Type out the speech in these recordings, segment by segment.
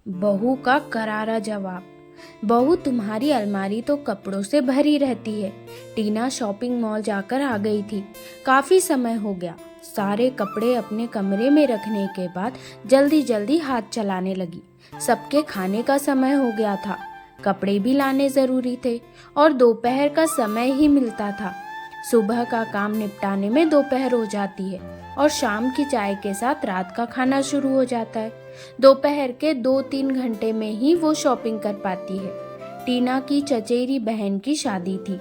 बहू का करारा जवाब। बहू, तुम्हारी अलमारी तो कपड़ों से भरी रहती है। टीना शॉपिंग मॉल जाकर आ गई थी। काफी समय हो गया। सारे कपड़े अपने कमरे में रखने के बाद जल्दी जल्दी हाथ चलाने लगी। सबके खाने का समय हो गया था। कपड़े भी लाने जरूरी थे और दोपहर का समय ही मिलता था। सुबह का काम निपटाने में दोपहर हो जाती है और शाम की चाय के साथ रात का खाना शुरू हो जाता है। दोपहर के 2-3 घंटे में ही वो शॉपिंग कर पाती है। टीना की चचेरी बहन की शादी थी।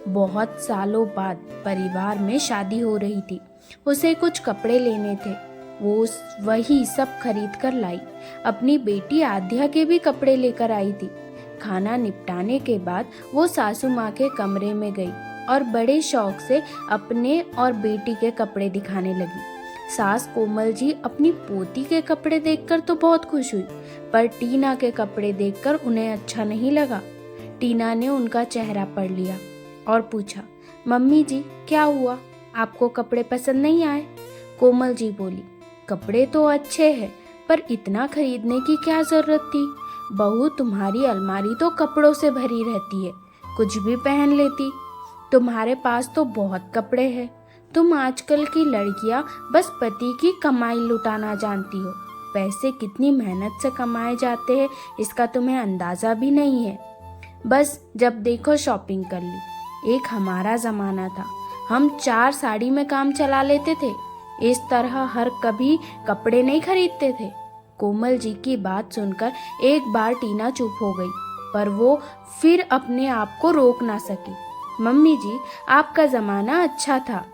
बहुत सालों बाद परिवार में शादी हो रही थी। उसे कुछ कपड़े लेने थे। वो वही सब खरीद कर लाई। अपनी बेटी आद्या के भी कपड़े लेकर आई थी। खाना निपटाने के बाद वो सासू माँ के कमरे में गई और बड़े शौक से अपने और बेटी के कपड़े दिखाने लगी। सास कोमल जी अपनी पोती के कपड़े देखकर तो बहुत खुश हुई, पर टीना के कपड़े देखकर उन्हें अच्छा नहीं लगा। टीना ने उनका चेहरा पढ़ लिया और पूछा, मम्मी जी क्या हुआ, आपको कपड़े पसंद नहीं आए? कोमल जी बोली, कपड़े तो अच्छे हैं, पर इतना खरीदने की क्या जरूरत थी? बहू, तुम्हारी अलमारी तो कपड़ों से भरी रहती है, कुछ भी पहन लेती। तुम्हारे पास तो बहुत कपड़े हैं। तुम आजकल की लड़कियां बस पति की कमाई लुटाना जानती हो। पैसे कितनी मेहनत से कमाए जाते हैं इसका तुम्हें अंदाजा भी नहीं है। बस जब देखो शॉपिंग कर ली। एक हमारा जमाना था, हम 4 साड़ी में काम चला लेते थे। इस तरह हर कभी कपड़े नहीं खरीदते थे। कोमल जी की बात सुनकर एक बार टीना चुप हो गई, पर वो फिर अपने आप को रोक ना सकी। मम्मी जी, आपका जमाना अच्छा था।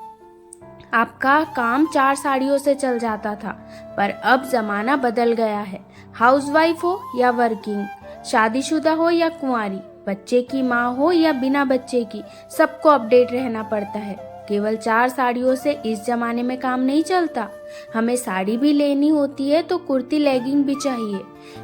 आपका काम 4 साड़ियों से चल जाता था, पर अब जमाना बदल गया है। हाउसवाइफ हो या वर्किंग, शादीशुदा हो या कुंवारी, बच्चे की माँ हो या बिना बच्चे की, सबको अपडेट रहना पड़ता है। केवल 4 साड़ियों से इस जमाने में काम नहीं चलता। हमें साड़ी भी लेनी होती है तो कुर्ती लेगिंग भी चाहिए,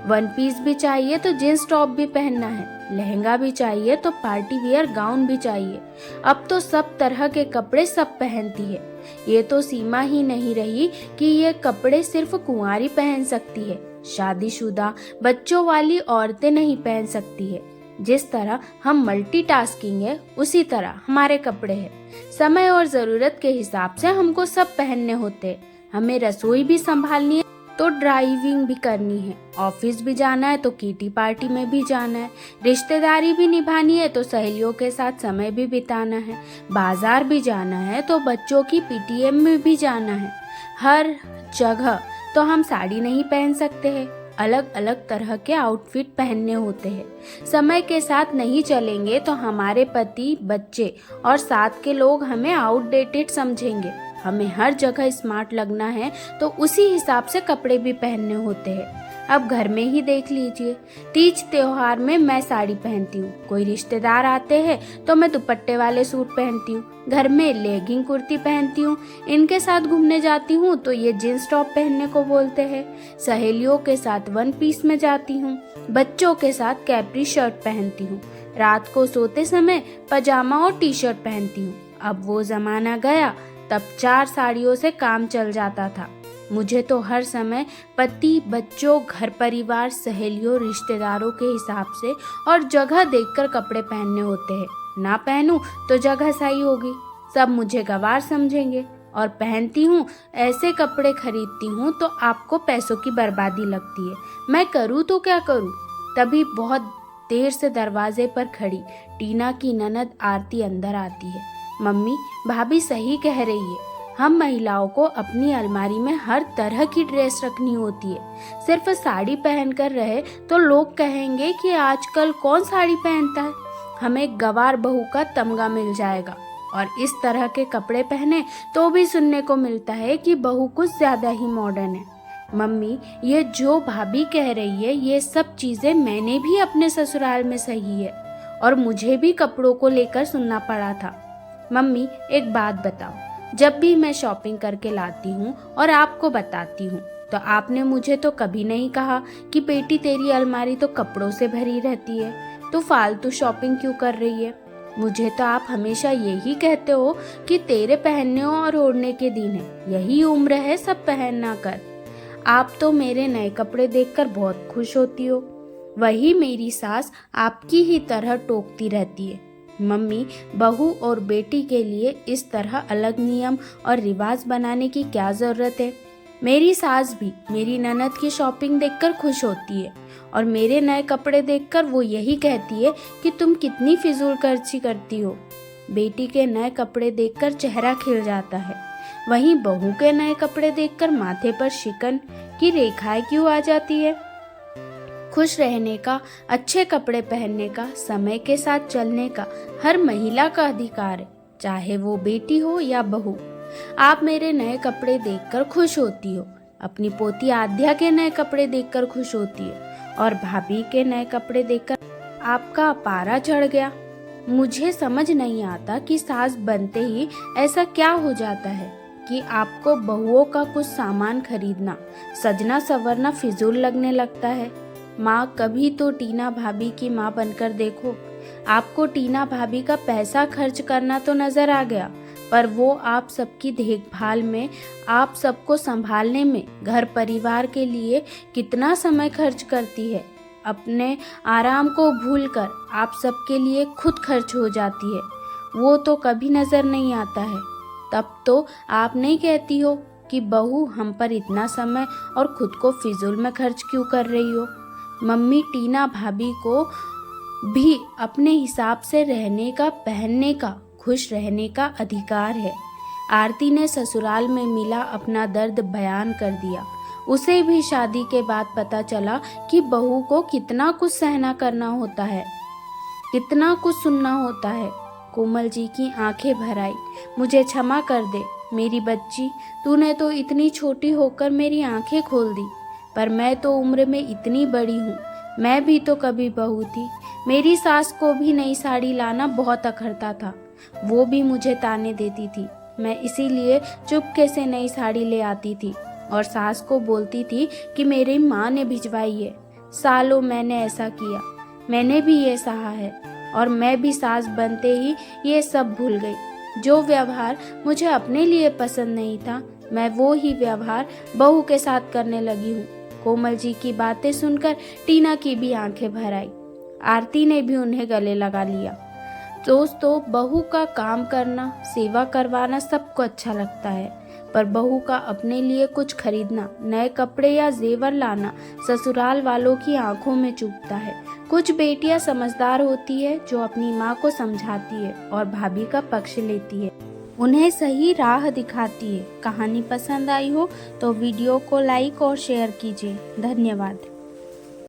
वन पीस भी चाहिए तो जींस टॉप भी पहनना है, लहंगा भी चाहिए तो पार्टी वियर गाउन भी चाहिए। अब तो सब तरह के कपड़े सब पहनती है। ये तो सीमा ही नहीं रही कि ये कपड़े सिर्फ कुंवारी पहन सकती है, शादीशुदा बच्चों वाली औरतें नहीं पहन सकती है। जिस तरह हम मल्टीटास्किंग है, उसी तरह हमारे कपड़े हैं। समय और जरूरत के हिसाब से हमको सब पहनने होते हैं। हमें रसोई भी संभालनी है तो ड्राइविंग भी करनी है, ऑफिस भी जाना है तो किटी पार्टी में भी जाना है, रिश्तेदारी भी निभानी है तो सहेलियों के साथ समय भी बिताना है, बाजार भी जाना है तो बच्चों की पीटीएम में भी जाना है। हर जगह तो हम साड़ी नहीं पहन सकते हैं, अलग अलग तरह के आउटफिट पहनने होते हैं। समय के साथ नहीं चलेंगे तो हमारे पति, बच्चे और साथ के लोग हमें आउटडेटेड समझेंगे। हमें हर जगह स्मार्ट लगना है तो उसी हिसाब से कपड़े भी पहनने होते हैं। अब घर में ही देख लीजिए, तीज त्योहार में मैं साड़ी पहनती हूँ, कोई रिश्तेदार आते हैं तो मैं दुपट्टे वाले सूट पहनती हूँ, घर में लेगिंग कुर्ती पहनती हूँ। इनके साथ घूमने जाती हूँ तो ये जींस टॉप पहनने को बोलते हैं। सहेलियों के साथ वन पीस में जाती हूँ, बच्चों के साथ कैप्री शर्ट पहनती हूँ, रात को सोते समय पजामा और टी शर्ट पहनती हूँ। अब वो जमाना गया, तब 4 साड़ियों से काम चल जाता था। मुझे तो हर समय पति, बच्चों, घर परिवार, सहेलियों, रिश्तेदारों के हिसाब से और जगह देखकर कपड़े पहनने होते हैं। ना पहनूं तो जगह सही होगी, सब मुझे गंवार समझेंगे। और पहनती हूँ ऐसे कपड़े खरीदती हूँ तो आपको पैसों की बर्बादी लगती है। मैं करूँ तो क्या करूँ? तभी बहुत देर से दरवाजे पर खड़ी टीना की ननद आरती अंदर आती है। मम्मी, भाभी सही कह रही है, हम महिलाओं को अपनी अलमारी में हर तरह की ड्रेस रखनी होती है। सिर्फ साड़ी पहनकर रहे तो लोग कहेंगे कि आजकल कौन साड़ी पहनता है। हमें गंवार बहू का तमगा मिल जाएगा। और इस तरह के कपड़े पहने तो भी सुनने को मिलता है कि बहू कुछ ज्यादा ही मॉडर्न है। मम्मी, ये जो भाभी कह रही है, ये सब चीजें मैंने भी अपने ससुराल में सही है और मुझे भी कपड़ों को लेकर सुनना पड़ा था। मम्मी, एक बात बताओ, जब भी मैं शॉपिंग करके लाती हूँ और आपको बताती हूँ तो आपने मुझे तो कभी नहीं कहा कि बेटी तेरी अलमारी तो कपड़ों से भरी रहती है, तो फालतू शॉपिंग क्यों कर रही है? मुझे तो आप हमेशा यही कहते हो कि तेरे पहनने और ओढ़ने के दिन है, यही उम्र है सब पहनना कर। आप तो मेरे नए कपड़े देखकर बहुत खुश होती हो। वही मेरी सास आपकी ही तरह टोकती रहती है। मम्मी, बहू और बेटी के लिए इस तरह अलग नियम और रिवाज बनाने की क्या ज़रूरत है। मेरी सास भी मेरी ननद की शॉपिंग देखकर खुश होती है और मेरे नए कपड़े देखकर वो यही कहती है कि तुम कितनी फिजूल खर्ची करती हो। बेटी के नए कपड़े देखकर चेहरा खिल जाता है, वहीं बहू के नए कपड़े देखकर माथे पर शिकन की रेखाएं क्यों आ जाती है। खुश रहने का, अच्छे कपड़े पहनने का, समय के साथ चलने का हर महिला का अधिकार है, चाहे वो बेटी हो या बहू। आप मेरे नए कपड़े देखकर खुश होती हो, अपनी पोती आद्या के नए कपड़े देखकर खुश होती है और भाभी के नए कपड़े देखकर आपका पारा चढ़ गया। मुझे समझ नहीं आता कि सास बनते ही ऐसा क्या हो जाता है कि आपको बहुओं का कुछ सामान खरीदना, सजना संवरना फिजूल लगने लगता है। माँ, कभी तो टीना भाभी की माँ बनकर देखो। आपको टीना भाभी का पैसा खर्च करना तो नजर आ गया, पर वो आप सबकी देखभाल में, आप सबको संभालने में, घर परिवार के लिए कितना समय खर्च करती है। अपने आराम को भूलकर आप सबके लिए खुद खर्च हो जाती है, वो तो कभी नजर नहीं आता है। तब तो आप नहीं कहती हो कि बहू हम पर इतना समय और खुद को फिजूल में खर्च क्यों कर रही हो। मम्मी, टीना भाभी को भी अपने हिसाब से रहने का, पहनने का, खुश रहने का अधिकार है। आरती ने ससुराल में मिला अपना दर्द बयान कर दिया। उसे भी शादी के बाद पता चला कि बहू को कितना कुछ सहना करना होता है, कितना कुछ सुनना होता है। कोमल जी की आंखें भर आई। मुझे क्षमा कर दे मेरी बच्ची, तूने तो इतनी छोटी होकर मेरी आंखें खोल दी, पर मैं तो उम्र में इतनी बड़ी हूँ। मैं भी तो कभी बहू थी। मेरी सास को भी नई साड़ी लाना बहुत अखरता था, वो भी मुझे ताने देती थी। मैं इसीलिए चुपके से नई साड़ी ले आती थी और सास को बोलती थी कि मेरी माँ ने भिजवाई है। सालों मैंने ऐसा किया, मैंने भी ये सहा है और मैं भी सास बनते ही ये सब भूल गई। जो व्यवहार मुझे अपने लिए पसंद नहीं था, मैं वो ही व्यवहार बहू के साथ करने लगी हूँ। कोमल जी की बातें सुनकर टीना की भी आंखें भर आई। आरती ने भी उन्हें गले लगा लिया। दोस्तों, बहू का काम करना, सेवा करवाना सबको अच्छा लगता है, पर बहू का अपने लिए कुछ खरीदना, नए कपड़े या जेवर लाना ससुराल वालों की आंखों में चुभता है। कुछ बेटियां समझदार होती है जो अपनी माँ को समझाती है और भाभी का पक्ष लेती है, उन्हें सही राह दिखाती है। कहानी पसंद आई हो तो वीडियो को लाइक और शेयर कीजिए। धन्यवाद।